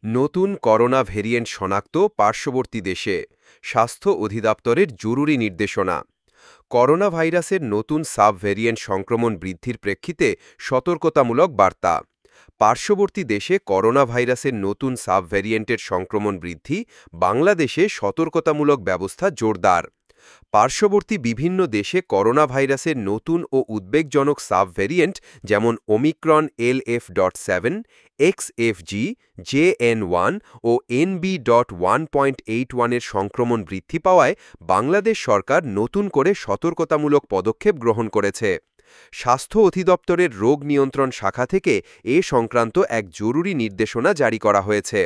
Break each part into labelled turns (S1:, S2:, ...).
S1: নতুন corona variant শনাক্ত পার্শ্ববর্তী দেশে স্বাস্থ্য অধিদপ্তরের জরুরি নির্দেশনা। করোনা ভাইরাসের নতুন সাব ভেরিয়েন্ট সংক্রমণ বৃদ্ধির প্রেক্ষিতে সতর্কতামূলক বার্তা। পার্শ্ববর্তী দেশে করোনা ভাইরাসের নতুন সাব ভেরিয়েন্টের সংক্রমণ বৃদ্ধি, বাংলাদেশে সতর্কতামূলক ব্যবস্থা জোরদার। পার্শ্ববর্তী বিভিন্ন দেশে করোনা ভাইরাসের নতুন ও উদ্বেগজনক সাব ভেরিয়েন্ট যেমন ওমিক্রন LF.7, XFG, JN1 ও NB.1.81 এর সংক্রমণ বৃদ্ধি পাওয়ায় বাংলাদেশ সরকার নতুন করে সতর্কতামূলক পদক্ষেপ গ্রহণ করেছে। স্বাস্থ্য অধিদপ্তরের রোগ নিয়ন্ত্রণ শাখা থেকে এ সংক্রান্ত এক জরুরি নির্দেশনা জারি করা হয়েছে।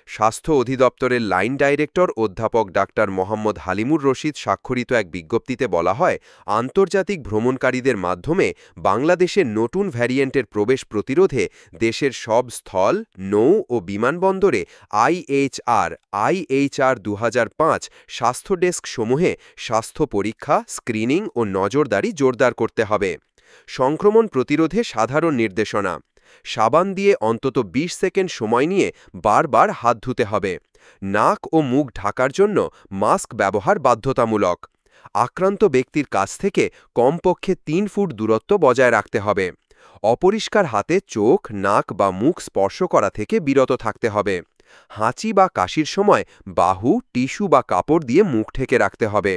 S1: স্বাস্থ্য অধিদপ্তরের লাইন ডাইরেক্টর অধ্যাপক ডাক্তার মোহাম্মদ হালিমুর রশিদ স্বাক্ষরিত এক বিজ্ঞপ্তিতে বলা হয়, আন্তর্জাতিক ভ্রমণকারীদের মাধ্যমে বাংলাদেশের নতুন ভ্যারিয়েন্টের প্রবেশ প্রতিরোধে দেশের সব স্থল, নৌ ও বিমানবন্দরে IHR 2005 স্বাস্থ্য ডেস্ক সমূহে স্বাস্থ্য পরীক্ষা, স্ক্রিনিং ও নজরদারি জোরদার করতে হবে। সংক্রমণ প্রতিরোধে সাধারণ নির্দেশনা: সাবান দিয়ে অন্তত ২০ সেকেন্ড সময় নিয়ে বারবার হাত ধুতে হবে। নাক ও মুখ ঢাকার জন্য মাস্ক ব্যবহার বাধ্যতামূলক। আক্রান্ত ব্যক্তির কাছ থেকে কমপক্ষে ৩ ফুট দূরত্ব বজায় রাখতে হবে। অপরিষ্কার হাতে চোখ, নাক বা মুখ স্পর্শ করা থেকে বিরত থাকতে হবে। হাঁচি বা কাশির সময় বাহু, টিস্যু বা কাপড় দিয়ে মুখ ঢেকে রাখতে হবে।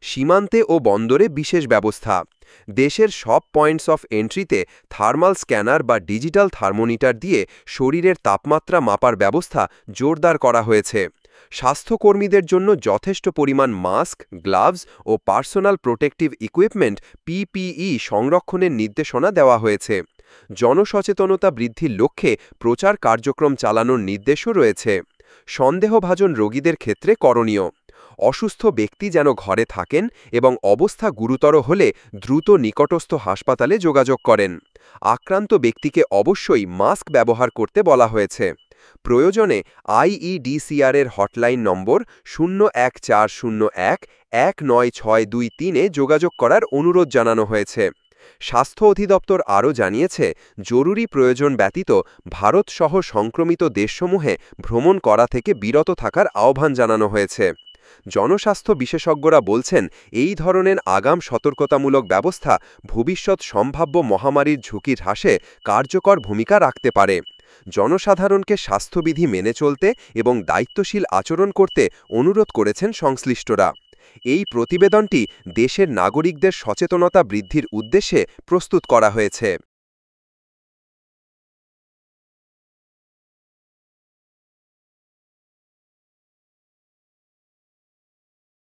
S1: সীমান্তে ও বন্দরে বিশেষ ব্যবস্থা: দেশের সব পয়েন্টস অফ এন্ট্রিতে থার্মাল স্ক্যানার বা ডিজিটাল থার্মোমিটার দিয়ে শরীরের তাপমাত্রা মাপার ব্যবস্থা জোরদার করা হয়েছে। স্বাস্থ্যকর্মীদের জন্য যথেষ্ট পরিমাণ মাস্ক, গ্লাভস ও পার্সোনাল প্রোটেক্টিভ ইকুইপমেন্ট PPE সংরক্ষণের নির্দেশনা দেওয়া হয়েছে। জনসচেতনতা বৃদ্ধির লক্ষ্যে প্রচার কার্যক্রম চালানোর নির্দেশও রয়েছে। সন্দেহভাজন রোগীদের ক্ষেত্রে করণীয়: অসুস্থ ব্যক্তি যেন ঘরে থাকেন এবং অবস্থা গুরুতর হলে দ্রুত নিকটস্থ হাসপাতালে যোগাযোগ করেন। আক্রান্ত ব্যক্তিকে অবশ্যই মাস্ক ব্যবহার করতে বলা হয়েছে। প্রয়োজনে IEDCR এর হটলাইন নম্বর 01401-19623-এ যোগাযোগ করার অনুরোধ জানানো হয়েছে। স্বাস্থ্য অধিদপ্তর আরও জানিয়েছে, জরুরি প্রয়োজন ব্যতীত ভারতসহ সংক্রমিত দেশসমূহে ভ্রমণ করা থেকে বিরত থাকার আহ্বান জানানো হয়েছে। জনস্বাস্থ্য বিশেষজ্ঞরা বলছেন, এই ধরনের আগাম সতর্কতামূলক ব্যবস্থা ভবিষ্যৎ সম্ভাব্য মহামারীর ঝুঁকি হ্রাসে কার্যকর ভূমিকা রাখতে পারে। জনসাধারণকে স্বাস্থ্যবিধি মেনে চলতে এবং দায়িত্বশীল আচরণ করতে অনুরোধ করেছেন সংশ্লিষ্টরা। এই প্রতিবেদনটি দেশের নাগরিকদের সচেতনতা বৃদ্ধির উদ্দেশ্যে প্রস্তুত করা হয়েছে।